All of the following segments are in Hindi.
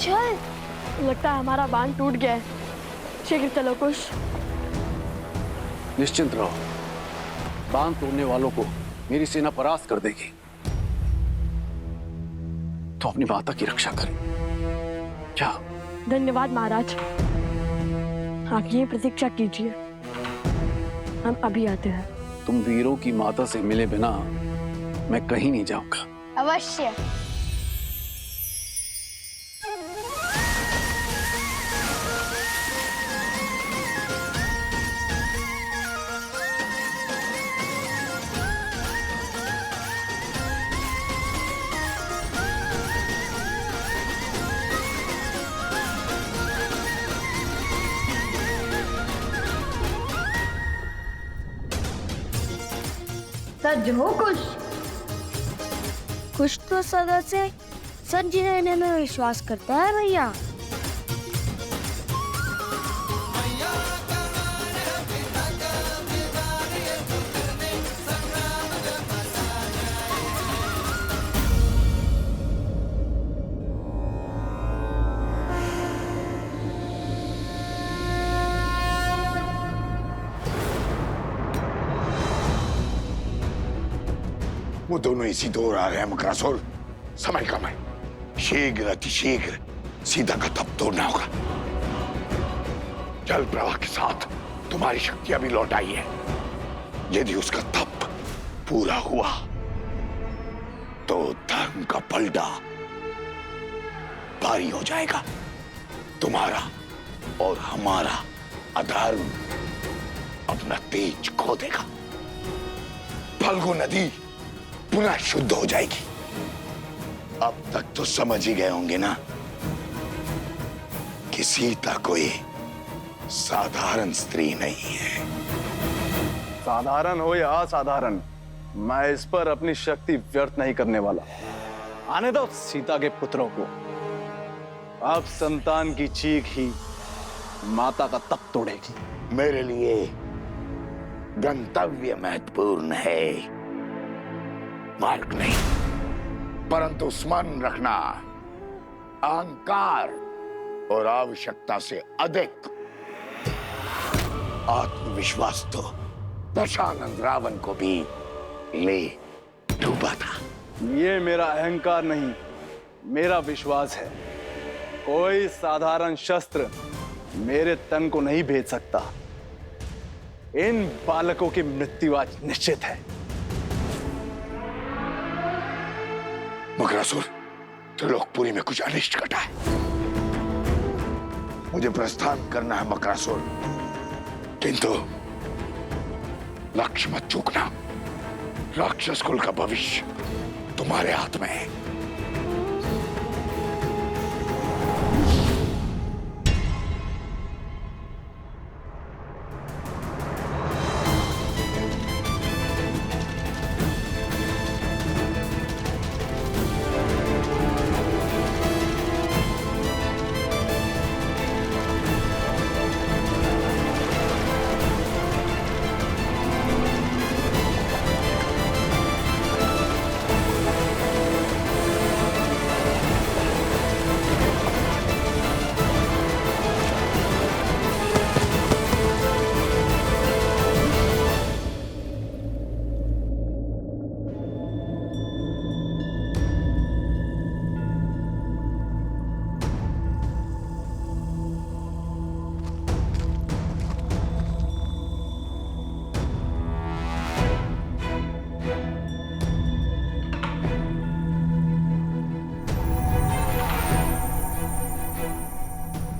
चल। लगता है हमारा बांध टूट गया है। शीघ्र चलो कुश। निश्चिंत रहो, बांध तोड़ने वालों को मेरी सेना परास्त कर देगी। तो अपनी माता की रक्षा करें। क्या? धन्यवाद महाराज। आप यही प्रतीक्षा कीजिए, हम अभी आते हैं। तुम वीरों की माता से मिले बिना मैं कहीं नहीं जाऊंगा। अवश्य। सच हो कुछ? कुछ तो सदा से सच रहने में विश्वास करता है भैया। वो दोनों इसी दौर आ रहे हैं मकरासुर। समय कम है, शीघ्र अतिशीघ्र सीता का तप तोड़ना होगा। जल प्रवाह के साथ तुम्हारी शक्तियां भी लौट आई है। यदि उसका तप पूरा हुआ तो धर्म का पलड़ा भारी हो जाएगा। तुम्हारा और हमारा अधर्म अपना तेज खो देगा। फल्गु नदी पुनः शुद्ध हो जाएगी। अब तक तो समझ ही गए होंगे ना कि सीता कोई साधारण स्त्री नहीं है। साधारण हो या असाधारण, मैं इस पर अपनी शक्ति व्यर्थ नहीं करने वाला। आने दो सीता के पुत्रों को। अब संतान की चीख ही माता का तप तोड़ेगी। मेरे लिए गंतव्य महत्वपूर्ण है, मार्ग नहीं। परंतु स्मरण रखना, अहंकार और आवश्यकता से अधिक आत्मविश्वास तो दशानंद रावण को भी ले डूबा था। ये मेरा अहंकार नहीं, मेरा विश्वास है। कोई साधारण शस्त्र मेरे तन को नहीं भेद सकता। इन बालकों की मृत्यु आज निश्चित है। मकरासुर, त्रिलोकपुरी में कुछ अनिष्ट घटा है। मुझे प्रस्थान करना है मकरासुर, किंतु लक्ष्य मत चूकना। राक्षस कुल का भविष्य तुम्हारे हाथ में है।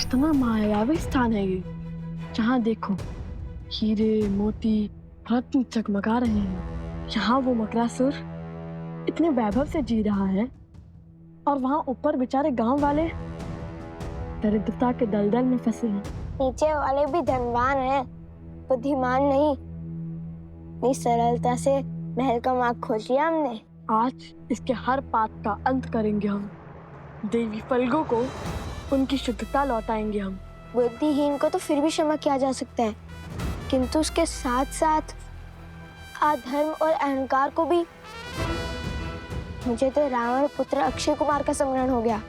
कितना मायावी स्थान है ये। जहाँ देखो हीरे मोती रत्न चकमका रहे हैं। यहाँ वो मकरासुर इतने वैभव से जी रहा है और वहाँ ऊपर बेचारे गांव वाले दरिद्रता के दलदल में फंसे हैं। नीचे वाले भी धनवान हैं, बुद्धिमान नहीं। इतनी सरलता से महल का मार्ग खोज लिया हमने। आज इसके हर पाप का अंत करेंगे हम। देवी फल्गु को उनकी शुद्धता लौटाएंगे हम। बुद्धिहीन को तो फिर भी क्षमा किया जा सकता है, किंतु उसके साथ साथ अधर्म और अहंकार को भी। मुझे तो रावण पुत्र अक्षय कुमार का स्मरण हो गया।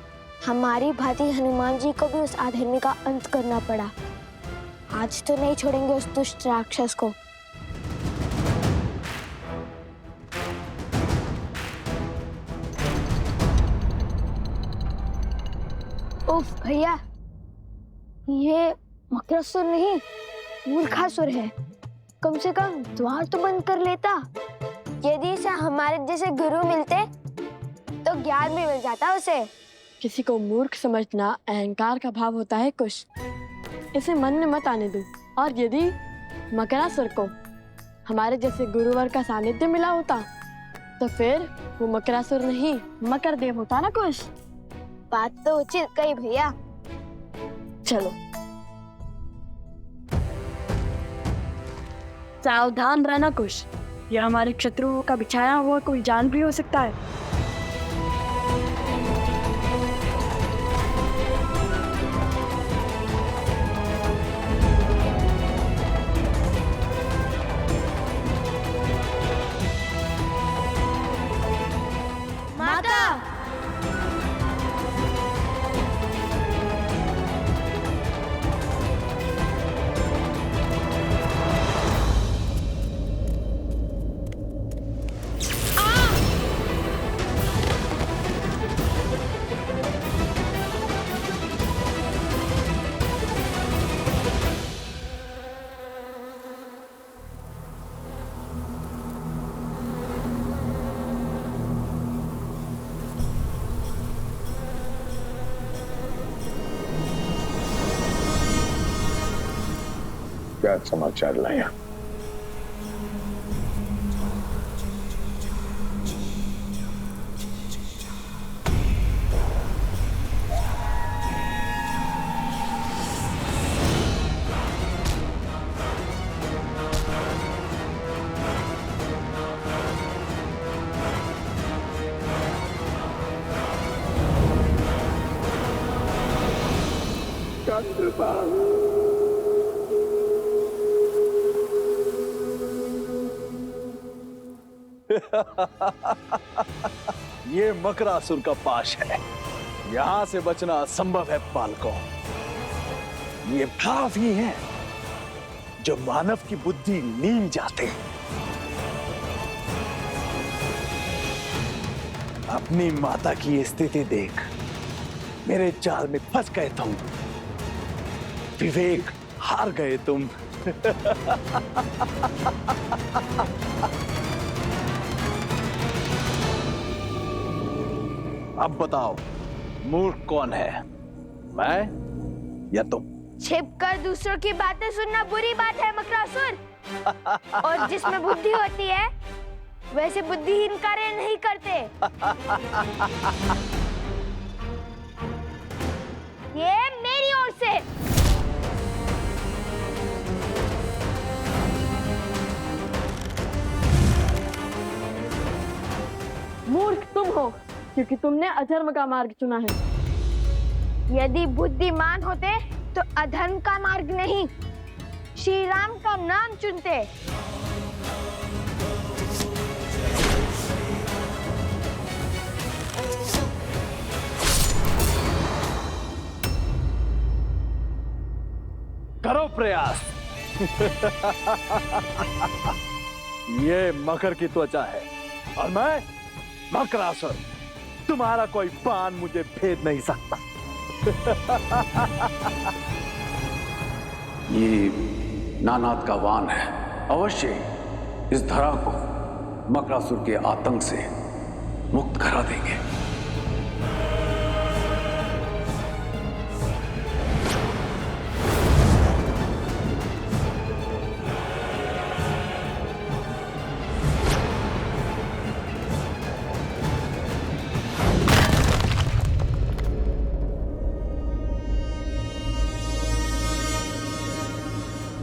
हमारी भांति हनुमान जी को भी उस अधर्मी का अंत करना पड़ा। आज तो नहीं छोड़ेंगे उस दुष्ट राक्षस को। उफ भैया, ये मकरासुर नहीं, मूर्खासुर है। कम से कम द्वार तो बंद कर लेता। यदि इसे हमारे जैसे गुरु मिलते तो ज्ञान भी मिल जाता उसे। किसी को मूर्ख समझना अहंकार का भाव होता है कुश। इसे मन में मत आने दो। और यदि मकरासुर को हमारे जैसे गुरुवर का सानिध्य मिला होता तो फिर वो मकरासुर नहीं मकरदेव होता ना कुश। बात तो उचित कही भैया। चलो सावधान रहना कुश, यह हमारे शत्रुओं का बिछाया हुआ कोई जाल भी हो सकता है। माता, क्या समाचार लाया? ये मकरासुर का पाश है। यहां से बचना असंभव है बालकों। ये भाव ही है जो मानव की बुद्धि नील जाते हैं। अपनी माता की स्थिति देख, मेरे जाल में फंस गए तुम। विवेक हार गए तुम। अब बताओ, मूर्ख कौन है, मैं या तुम? छिपकर दूसरों की बातें सुनना बुरी बात है मकरासुर। और जिसमें बुद्धि होती है वैसे बुद्धिहीन कार्य नहीं करते। ये मेरी ओर से। मूर्ख तुम हो क्योंकि तुमने अधर्म का मार्ग चुना है। यदि बुद्धिमान होते तो अधर्म का मार्ग नहीं, श्री राम का नाम चुनते। करो प्रयास। ये मकर की त्वचा है और मैं मकरासुर। तुम्हारा कोई बाण मुझे भेद नहीं सकता। ये नानाद का वान है। अवश्य इस धरा को मकरासुर के आतंक से मुक्त करा देंगे।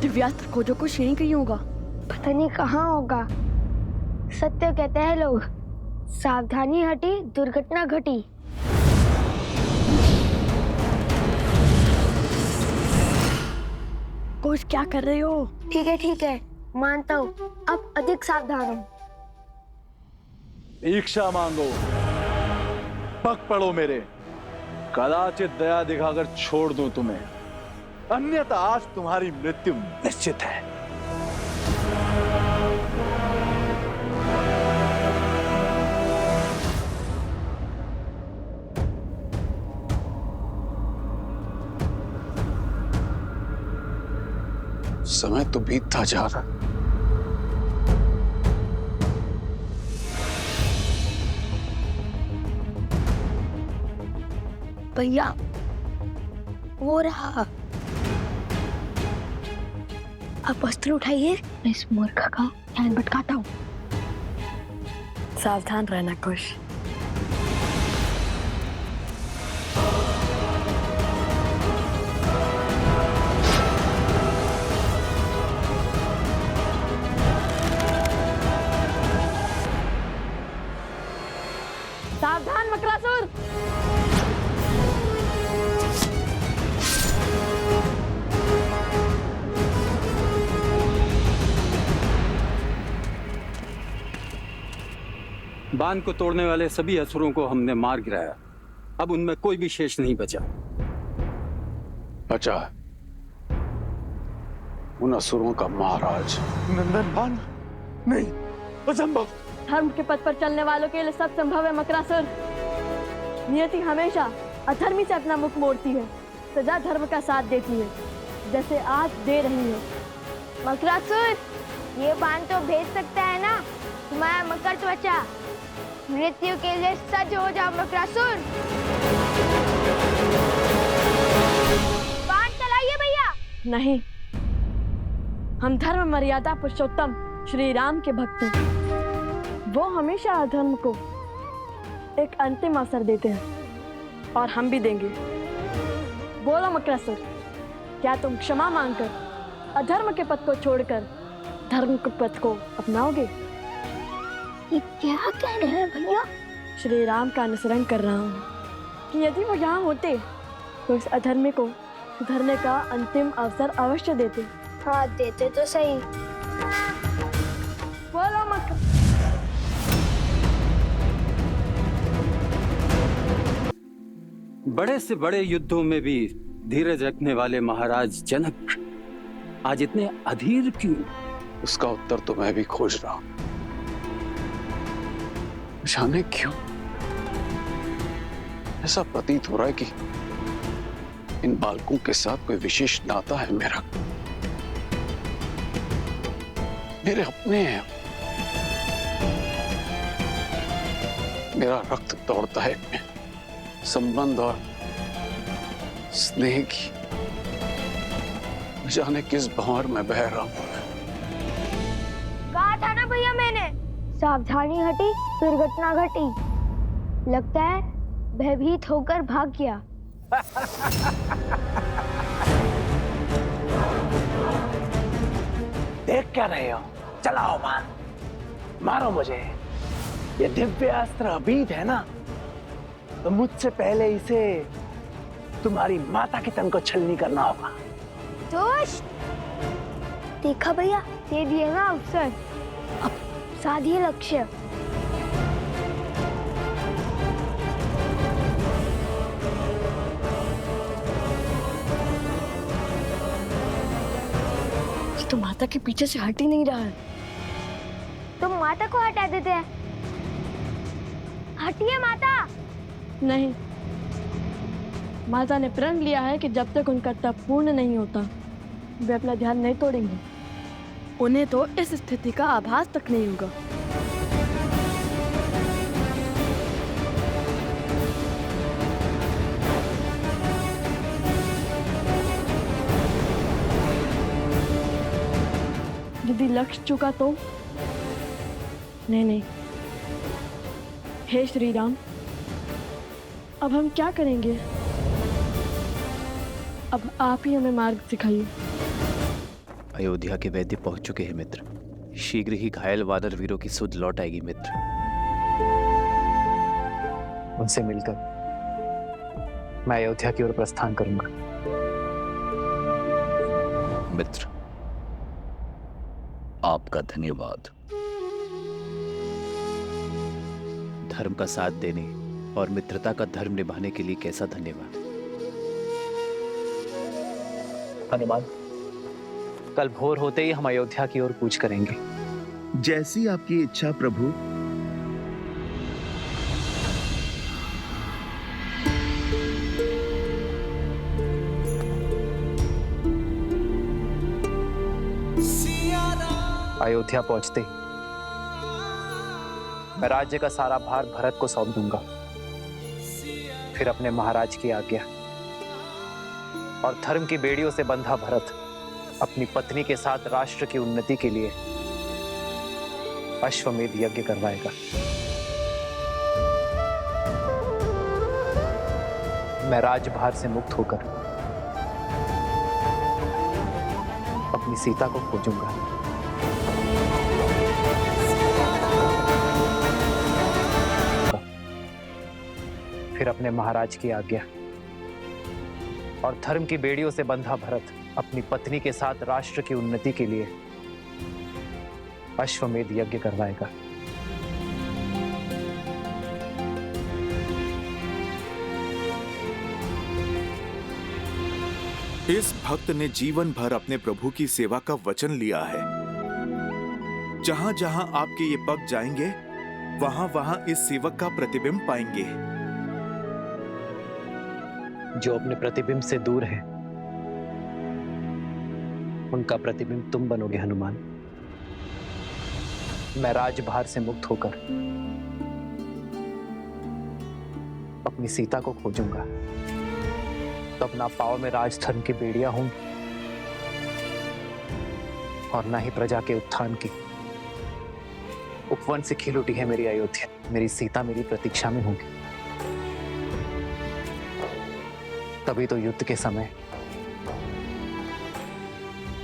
दिव्यास्त्र खोजो कुछ यहीं कहीं होगा। पता नहीं कहाँ होगा। सत्य कहते हैं लोग, सावधानी हटी दुर्घटना घटी। कुछ क्या कर रहे हो? ठीक है, मानता हूँ। अब अधिक सावधान हूँ। भिक्षा मांगो, पग पड़ो मेरे। कदाचित दया दिखाकर छोड़ दूं तुम्हें, अन्यथा आज तुम्हारी मृत्यु निश्चित है। समय तो बीतता जा रहा है। भैया वो रहा। आप अस्त्र उठाइए, मैं इस मूर्ख का ध्यान भटकाता हूँ। सावधान रहना कुश। सावधान मकरासुर। बांध को तोड़ने वाले सभी असुरों को हमने मार गिराया। अब उनमें कोई भी शेष नहीं बचा। बचा है उन असुरों का महाराज नंदन बान नहीं, असंभव। धर्म के पथ पर चलने वालों के लिए सब संभव है मकरासुर। नियति हमेशा अधर्मी से अपना मुख मोड़ती है, सदा धर्म का साथ देती है, जैसे आज दे रही है। मकरासुर, ये बाण तो भेज सकता है ना तुम्हारा मकर त्वचा। मृत्यु के लिए सज्ज हो जाओ मकरासुर। बाण चलाइए भैया। नहीं, हम धर्म मर्यादा पुरुषोत्तम श्री राम के भक्त हैं। वो हमेशा अधर्म को एक अंतिम अवसर देते हैं और हम भी देंगे। बोलो मकरासुर, क्या तुम क्षमा मांगकर अधर्म के पथ को छोड़कर धर्म के पथ को अपनाओगे? ये क्या कह रहे हैं भैया? श्री राम का अनुसरण कर रहा हूँ कि यदि वो यहाँ होते तो इस अधर्मी को सुधरने का अंतिम अवसर अवश्य देते। हाँ, देते तो सही। बोलो मक बड़े से बड़े युद्धों में भी धीरज रखने वाले महाराज जनक आज इतने अधीर क्यों? उसका उत्तर तो मैं भी खोज रहा हूं। जाने क्यों ऐसा प्रतीत हो रहा है कि इन बालकों के साथ कोई विशेष नाता है मेरा। मेरे अपने हैं, मेरा रक्त दौड़ता है इनमें। संबंध और स्नेह की जाने किस भंवर में बह रहा हूं। कहा था ना भैया मैंने, सावधानी हटी दुर्घटना घटी। लगता है भयभीत होकर भाग गया। देख क्या रहे हो? चलाओ बाण, मारो मुझे। ये दिव्य अस्त्र अबीद है ना, तो मुझसे पहले इसे तुम्हारी माता के तन को छलनी करना होगा। दोस्त, देखा भैया, दे दिए ना अवसर। अब साधिए लक्ष्य। तो माता के पीछे से हट ही नहीं रहा है। तुम माता को हटा देते हैं। हटिए माता। नहीं, माता ने प्रण लिया है कि जब तक उनका तप पूर्ण नहीं होता वे अपना ध्यान नहीं तोड़ेंगे। उन्हें तो इस स्थिति का आभास तक नहीं होगा। यदि लक्ष्य चुका तो? नहीं नहीं, हे श्री राम, अब हम क्या करेंगे? अब आप ही हमें मार्ग सिखाइए। अयोध्या के वैद्य पहुंच चुके हैं मित्र। शीघ्र ही घायल वानर वीरों की सुध लौट आएगी मित्र। उनसे मिलकर मैं अयोध्या की ओर प्रस्थान करूंगा। मित्र, आपका धन्यवाद। धर्म का साथ देने और मित्रता का धर्म निभाने के लिए कैसा धन्यवाद। हनुमान, कल भोर होते ही हम अयोध्या की ओर कूच करेंगे। जैसी आपकी इच्छा प्रभु। अयोध्या पहुंचते ही मैं राज्य का सारा भार भरत को सौंप दूंगा। फिर अपने महाराज की आज्ञा और धर्म की बेड़ियों से बंधा भरत अपनी पत्नी के साथ राष्ट्र की उन्नति के लिए अश्वमेध यज्ञ करवाएगा। मैं राजभार से मुक्त होकर अपनी सीता को खोजूंगा। फिर अपने महाराज की आज्ञा और धर्म की बेड़ियों से बंधा भरत अपनी पत्नी के साथ राष्ट्र की उन्नति के लिए अश्वमेध यज्ञ करवाएगा। इस भक्त ने जीवन भर अपने प्रभु की सेवा का वचन लिया है। जहां जहां आपके ये पग जाएंगे, वहां वहां इस सेवक का प्रतिबिंब पाएंगे। जो अपने प्रतिबिंब से दूर है, उनका प्रतिबिंब तुम बनोगे हनुमान। मैं राजभार से मुक्त होकर अपनी सीता को खोजूंगा, तब ना पाव में राजधर्म की बेड़ियां होंगी और ना ही प्रजा के उत्थान की। उपवन से खिल उठी है मेरी अयोध्या, मेरी सीता मेरी प्रतीक्षा में होगी। तभी तो युद्ध के समय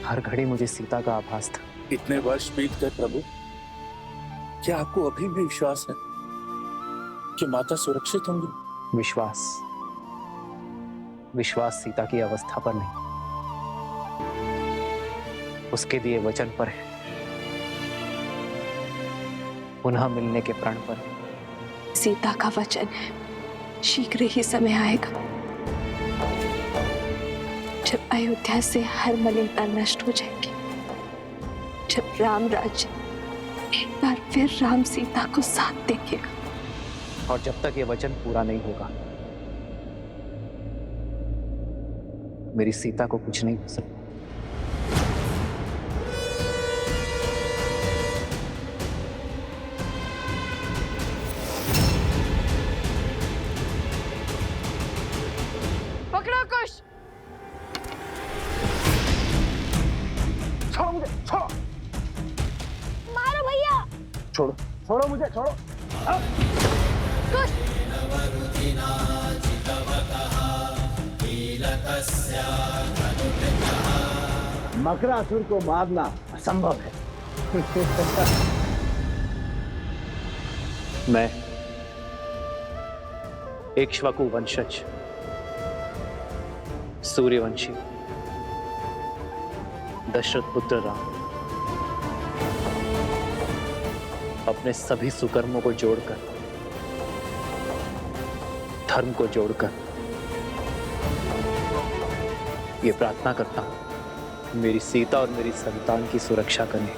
हर घड़ी मुझे सीता का आभास था। इतने वर्ष बीत गए प्रभु, क्या आपको अभी भी विश्वास है कि माता सुरक्षित होंगी? विश्वास सीता की अवस्था पर नहीं, उसके दिए वचन पर है, पुनः मिलने के प्रण पर। सीता का वचन है, शीघ्र ही समय आएगा जब अयोध्या से हर मलिनता नष्ट हो जाएगी, जब राम राज्य एक बार फिर राम सीता को साथ देखेगा। और जब तक ये वचन पूरा नहीं होगा, मेरी सीता को कुछ नहीं हो सकता। पकड़ो कुश। छोड़ो मुझे, छोड़ो, मारो भैया। छोड़ो, छोड़ो मुझे, छोड़ो। कुश। मकरासुर को मारना असंभव है। मैं इक्ष्वाकु वंशज सूर्यवंशी दशरथ पुत्र राम अपने सभी सुकर्मों को जोड़कर, धर्म को जोड़कर ये प्रार्थना करता हूं, मेरी सीता और मेरी संतान की सुरक्षा करें।